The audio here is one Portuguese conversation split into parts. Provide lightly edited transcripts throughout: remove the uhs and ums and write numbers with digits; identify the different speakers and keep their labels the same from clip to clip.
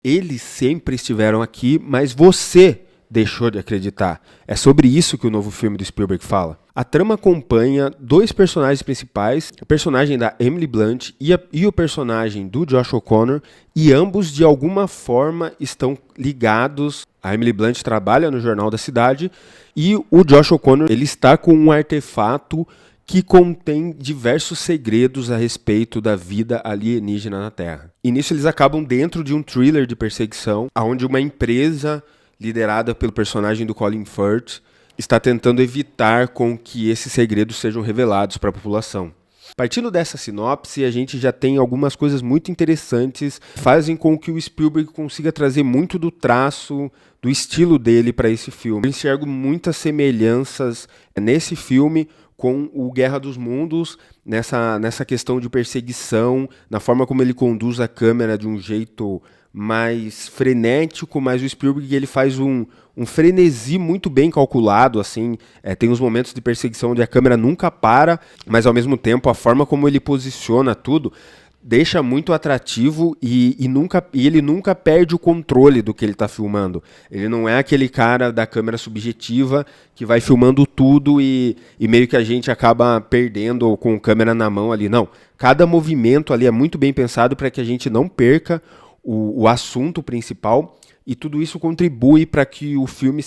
Speaker 1: Eles sempre estiveram aqui, mas você deixou de acreditar. É sobre isso que o novo filme do Spielberg fala. A trama acompanha dois personagens principais, o personagem da Emily Blunt e o personagem do Josh O'Connor, e ambos de alguma forma estão ligados. A Emily Blunt trabalha no Jornal da Cidade e o Josh O'Connor ele está com um artefato que contém diversos segredos a respeito da vida alienígena na Terra. E nisso eles acabam dentro de um thriller de perseguição, onde uma empresa liderada pelo personagem do Colin Firth está tentando evitar com que esses segredos sejam revelados para a população. Partindo dessa sinopse, a gente já tem algumas coisas muito interessantes que fazem com que o Spielberg consiga trazer muito do traço, do estilo dele para esse filme. Eu enxergo muitas semelhanças nesse filme com o Guerra dos Mundos, nessa questão de perseguição, na forma como ele conduz a câmera de um jeito mais frenético, mas o Spielberg ele faz um frenesi muito bem calculado, assim, tem uns momentos de perseguição onde a câmera nunca para, mas ao mesmo tempo a forma como ele posiciona tudo deixa muito atrativo e ele nunca perde o controle do que ele está filmando. Ele não é aquele cara da câmera subjetiva que vai filmando tudo e meio que a gente acaba perdendo com a câmera na mão ali. Não, cada movimento ali é muito bem pensado para que a gente não perca o assunto principal, e tudo isso contribui para que o filme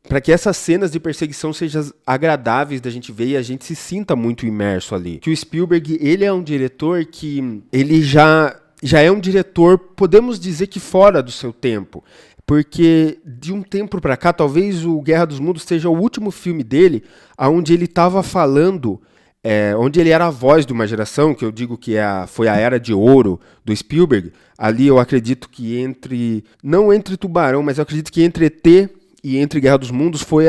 Speaker 1: para que essas cenas de perseguição sejam agradáveis da gente ver e a gente se sinta muito imerso ali. Que o Spielberg, ele é um diretor que ele já é um diretor, podemos dizer que fora do seu tempo, porque de um tempo para cá, talvez o Guerra dos Mundos seja o último filme dele onde ele estava falando, onde ele era a voz de uma geração, que eu digo que foi a era de ouro do Spielberg. Ali eu acredito que não entre Tubarão, mas eu acredito que entre ET e entre Guerra dos Mundos foi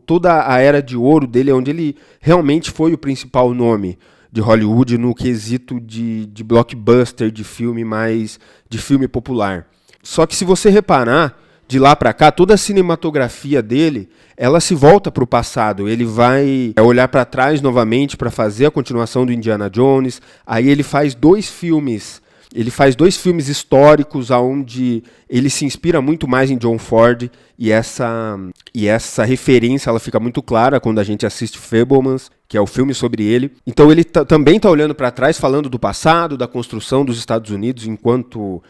Speaker 1: toda a era de ouro dele, onde ele realmente foi o principal nome de Hollywood no quesito de blockbuster, de filme popular. Só que se você reparar, de lá para cá, toda a cinematografia dele, ela se volta para o passado. Ele vai olhar para trás novamente para fazer a continuação do Indiana Jones. Aí ele faz dois filmes históricos onde ele se inspira muito mais em John Ford, e essa referência ela fica muito clara quando a gente assiste Fabelmans, que é o filme sobre ele. Então ele também está olhando para trás, falando do passado, da construção dos Estados Unidos enquanto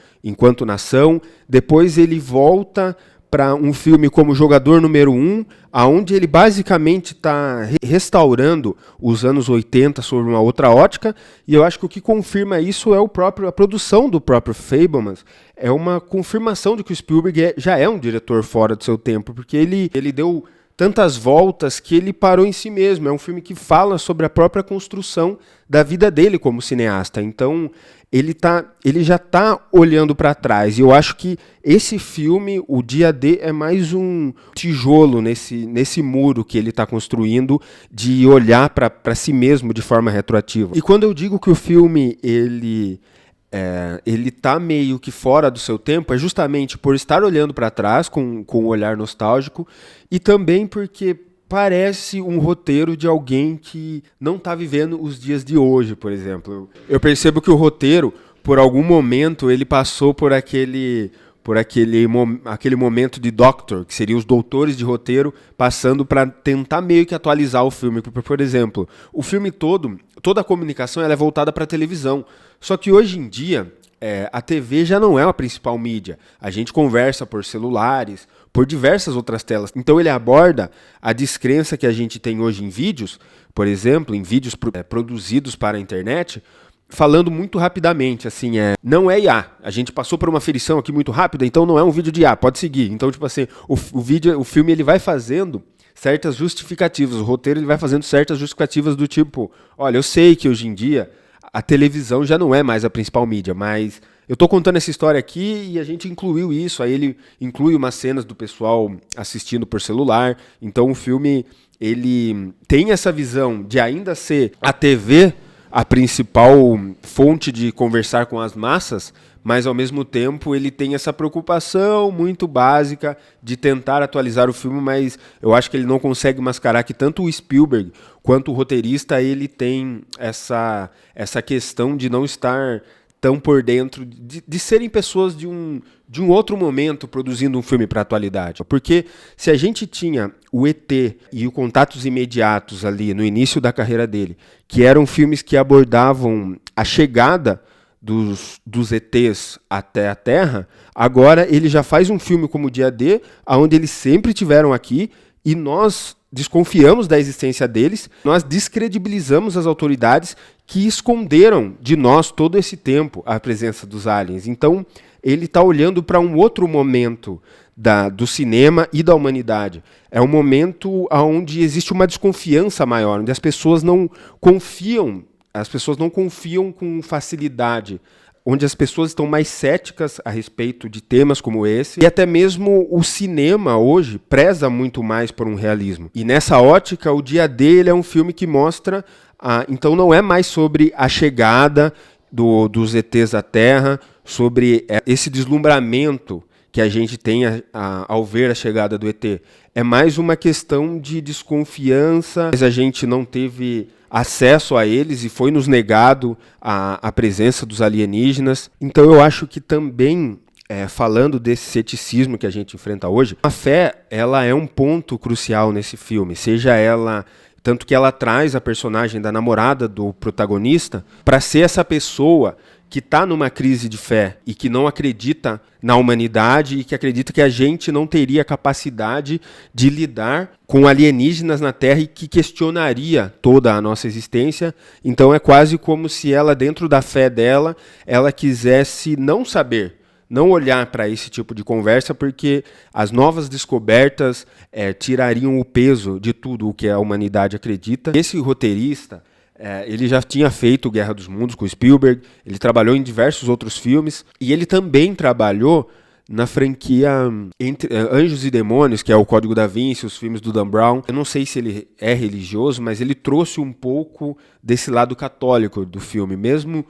Speaker 1: nação. Depois ele volta para um filme como Jogador Número 1, onde ele basicamente está restaurando os anos 80 sob uma outra ótica, e eu acho que o que confirma isso é a produção do próprio Fabelmans. É uma confirmação de que o Spielberg já é um diretor fora do seu tempo, porque ele deu tantas voltas que ele parou em si mesmo. É um filme que fala sobre a própria construção da vida dele como cineasta. Então, ele já está olhando para trás. E eu acho que esse filme, o Dia D, é mais um tijolo nesse muro que ele está construindo de olhar para si mesmo de forma retroativa. E quando eu digo que o filme ele tá meio que fora do seu tempo, é justamente por estar olhando para trás com um olhar nostálgico, e também porque parece um roteiro de alguém que não está vivendo os dias de hoje, por exemplo. Eu percebo que o roteiro, por algum momento, ele passou por aquele momento de Doctor, que seria os doutores de roteiro, passando para tentar meio que atualizar o filme. Por exemplo, o filme toda a comunicação ela é voltada para a televisão. Só que hoje em dia, a TV já não é a principal mídia. A gente conversa por celulares, por diversas outras telas. Então ele aborda a descrença que a gente tem hoje em vídeos, por exemplo, em vídeos produzidos para a internet, falando muito rapidamente, assim, não é IA. A gente passou por uma aferição aqui muito rápida, então não é um vídeo de IA, pode seguir. Então, tipo assim, o filme ele vai fazendo certas justificativas, o roteiro ele vai fazendo certas justificativas do tipo, olha, eu sei que hoje em dia a televisão já não é mais a principal mídia, mas eu tô contando essa história aqui e a gente incluiu isso, aí ele inclui umas cenas do pessoal assistindo por celular. Então o filme ele tem essa visão de ainda ser a TV a principal fonte de conversar com as massas, mas ao mesmo tempo ele tem essa preocupação muito básica de tentar atualizar o filme, mas eu acho que ele não consegue mascarar que tanto o Spielberg quanto o roteirista ele tem essa questão de não estar tão por dentro, de serem pessoas de de um outro momento produzindo um filme para a atualidade. Porque se a gente tinha o ET e o Contatos Imediatos ali no início da carreira dele, que eram filmes que abordavam a chegada dos ETs até a Terra, agora ele já faz um filme como Dia D, onde eles sempre tiveram aqui, e nós desconfiamos da existência deles, nós descredibilizamos as autoridades que esconderam de nós todo esse tempo a presença dos aliens. Então, ele está olhando para um outro momento do cinema e da humanidade. É um momento onde existe uma desconfiança maior, onde as pessoas não confiam com facilidade, onde as pessoas estão mais céticas a respeito de temas como esse, e até mesmo o cinema hoje preza muito mais por um realismo. E nessa ótica, o Dia D ele é um filme que mostra, então não é mais sobre a chegada dos ETs à Terra, sobre esse deslumbramento que a gente tem ao ver a chegada do ET. É mais uma questão de desconfiança, mas a gente não teve acesso a eles e foi nos negado a presença dos alienígenas. Então eu acho que também, falando desse ceticismo que a gente enfrenta hoje, a fé ela é um ponto crucial nesse filme, seja ela... Tanto que ela traz a personagem da namorada do protagonista para ser essa pessoa que está numa crise de fé e que não acredita na humanidade e que acredita que a gente não teria capacidade de lidar com alienígenas na Terra e que questionaria toda a nossa existência. Então é quase como se ela, dentro da fé dela, ela quisesse não saber, não olhar para esse tipo de conversa, porque as novas descobertas tirariam o peso de tudo o que a humanidade acredita. Esse roteirista, ele já tinha feito Guerra dos Mundos com Spielberg, ele trabalhou em diversos outros filmes, e ele também trabalhou na franquia entre Anjos e Demônios, que é o Código da Vinci, os filmes do Dan Brown. Eu não sei se ele é religioso, mas ele trouxe um pouco desse lado católico do filme, mesmo...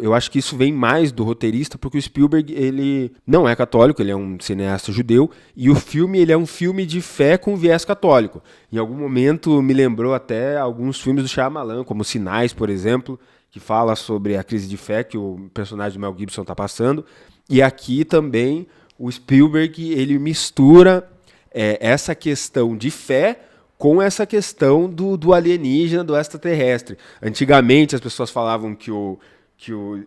Speaker 1: Eu acho que isso vem mais do roteirista, porque o Spielberg ele não é católico, ele é um cineasta judeu, e o filme ele é um filme de fé com viés católico. Em algum momento me lembrou até alguns filmes do Shyamalan, como Sinais, por exemplo, que fala sobre a crise de fé que o personagem do Mel Gibson está passando. E aqui também o Spielberg ele mistura essa questão de fé com essa questão do alienígena, do extraterrestre. Antigamente as pessoas falavam que o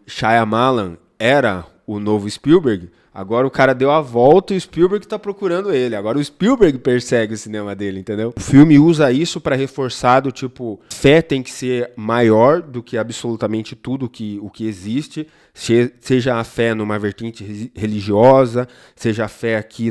Speaker 1: Shyamalan era o novo Spielberg, agora o cara deu a volta e o Spielberg está procurando ele. Agora o Spielberg persegue o cinema dele, entendeu? O filme usa isso para reforçar do tipo, fé tem que ser maior do que absolutamente tudo o que existe, seja a fé numa vertente religiosa, seja a fé aqui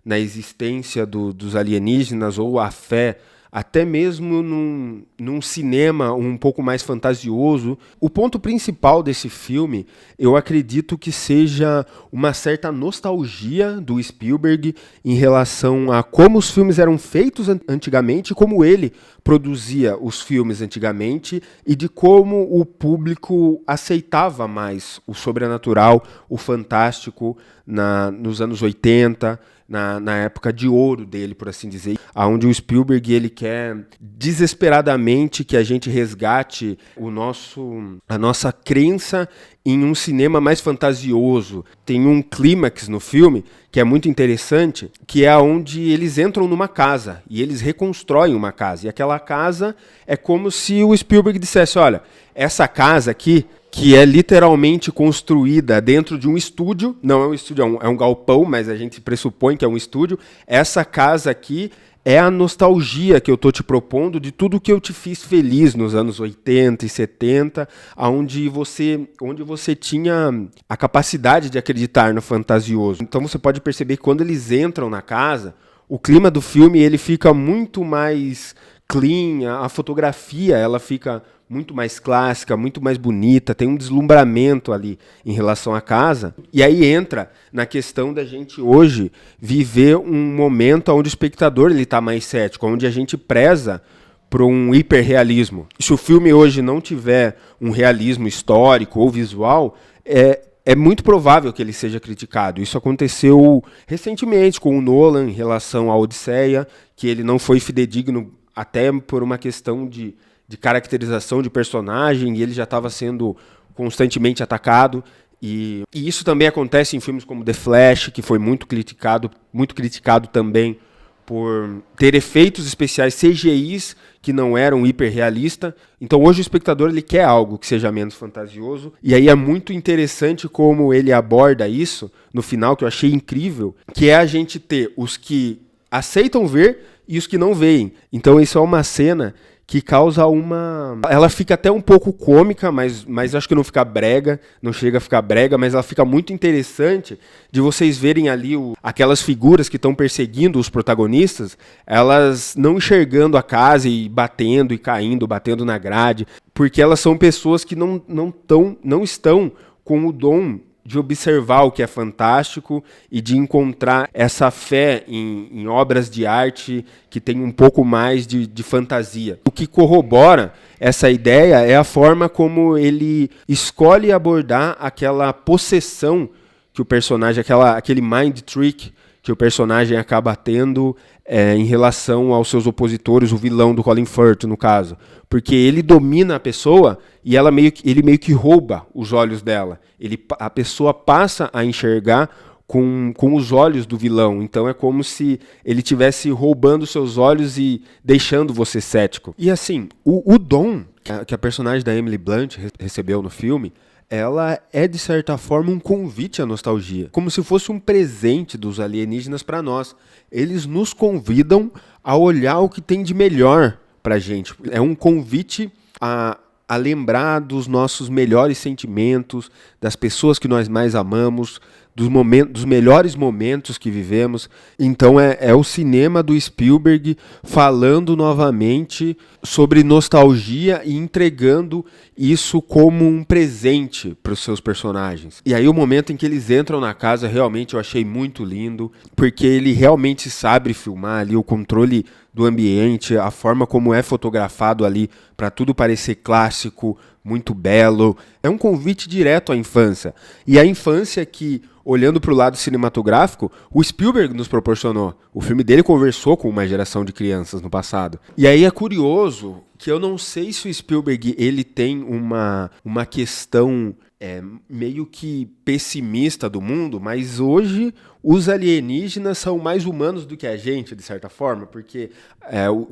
Speaker 1: na existência dos alienígenas, ou a fé até mesmo num cinema um pouco mais fantasioso. O ponto principal desse filme, eu acredito que seja uma certa nostalgia do Spielberg em relação a como os filmes eram feitos antigamente, como ele produzia os filmes antigamente e de como o público aceitava mais o sobrenatural, o fantástico nos anos 80, na época de ouro dele, por assim dizer, onde o Spielberg ele quer desesperadamente que a gente resgate a nossa crença em um cinema mais fantasioso. Tem um clímax no filme que é muito interessante, que é onde eles entram numa casa e eles reconstroem uma casa. E aquela casa é como se o Spielberg dissesse, olha, essa casa aqui, que é literalmente construída dentro de um estúdio, não é um estúdio, é um galpão, mas a gente pressupõe que é um estúdio. Essa casa aqui é a nostalgia que eu estou te propondo de tudo que eu te fiz feliz nos anos 80 e 70, onde você tinha a capacidade de acreditar no fantasioso. Então você pode perceber que quando eles entram na casa, o clima do filme ele fica muito mais clean, a fotografia ela fica muito mais clássica, muito mais bonita, tem um deslumbramento ali em relação à casa. E aí entra na questão da gente hoje viver um momento onde o espectador está mais cético, onde a gente preza por um hiperrealismo. Se o filme hoje não tiver um realismo histórico ou visual, é muito provável que ele seja criticado. Isso aconteceu recentemente com o Nolan em relação à Odisseia, que ele não foi fidedigno até por uma questão de caracterização de personagem, e ele já estava sendo constantemente atacado. E isso também acontece em filmes como The Flash, que foi muito criticado também por ter efeitos especiais CGIs que não eram hiperrealistas. Então hoje o espectador ele quer algo que seja menos fantasioso. E aí é muito interessante como ele aborda isso no final, que eu achei incrível, que é a gente ter os que aceitam ver e os que não veem. Então isso é uma cena que causa uma... Ela fica até um pouco cômica, mas acho que não fica brega, não chega a ficar brega, mas ela fica muito interessante de vocês verem ali aquelas figuras que estão perseguindo os protagonistas, elas não enxergando a casa e batendo e caindo, batendo na grade, porque elas são pessoas que não estão com o dom de observar o que é fantástico e de encontrar essa fé em obras de arte que tem um pouco mais de fantasia. O que corrobora essa ideia é a forma como ele escolhe abordar aquela possessão que o personagem, aquele mind trick que o personagem acaba tendo em relação aos seus opositores, o vilão do Colin Firth, no caso. Porque ele domina a pessoa e ele meio que rouba os olhos dela. A pessoa passa a enxergar com os olhos do vilão. Então é como se ele estivesse roubando seus olhos e deixando você cético. E assim, o dom que a personagem da Emily Blunt recebeu no filme, ela é, de certa forma, um convite à nostalgia. Como se fosse um presente dos alienígenas para nós. Eles nos convidam a olhar o que tem de melhor pra gente. É um convite a lembrar dos nossos melhores sentimentos, das pessoas que nós mais amamos, dos melhores momentos que vivemos. Então é o cinema do Spielberg falando novamente sobre nostalgia e entregando isso como um presente para os seus personagens. E aí o momento em que eles entram na casa, realmente eu achei muito lindo, porque ele realmente sabe filmar ali o controle do ambiente, a forma como é fotografado ali, para tudo parecer clássico, muito belo. É um convite direto à infância. E a infância que, olhando para o lado cinematográfico, o Spielberg nos proporcionou. O filme dele conversou com uma geração de crianças no passado. E aí é curioso que eu não sei se o Spielberg ele tem uma questão meio que pessimista do mundo, mas hoje os alienígenas são mais humanos do que a gente, de certa forma, porque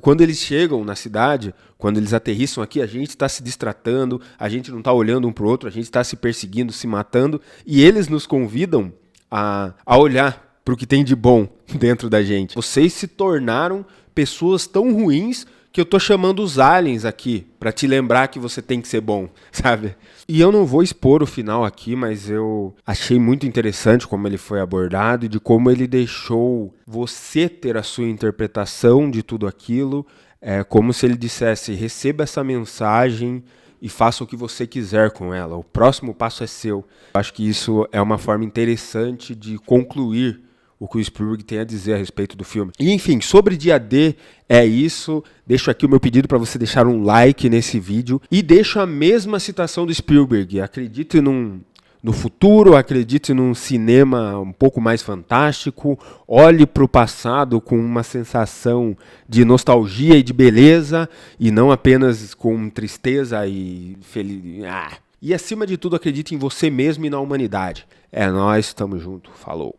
Speaker 1: quando eles chegam na cidade, quando eles aterrissam aqui, a gente está se distratando, a gente não está olhando um para o outro, a gente está se perseguindo, se matando, e eles nos convidam a olhar para o que tem de bom dentro da gente. Vocês se tornaram pessoas tão ruins que eu tô chamando os aliens aqui para te lembrar que você tem que ser bom, sabe? E eu não vou expor o final aqui, mas eu achei muito interessante como ele foi abordado e de como ele deixou você ter a sua interpretação de tudo aquilo, como se ele dissesse, receba essa mensagem e faça o que você quiser com ela. O próximo passo é seu. Eu acho que isso é uma forma interessante de concluir o que o Spielberg tem a dizer a respeito do filme. E, enfim, sobre Dia D, é isso. Deixo aqui o meu pedido para você deixar um like nesse vídeo. E deixo a mesma citação do Spielberg. Acredite no futuro, acredite num cinema um pouco mais fantástico. Olhe para o passado com uma sensação de nostalgia e de beleza. E não apenas com tristeza e felicidade. E, acima de tudo, acredite em você mesmo e na humanidade. É nóis, tamo junto. Falou.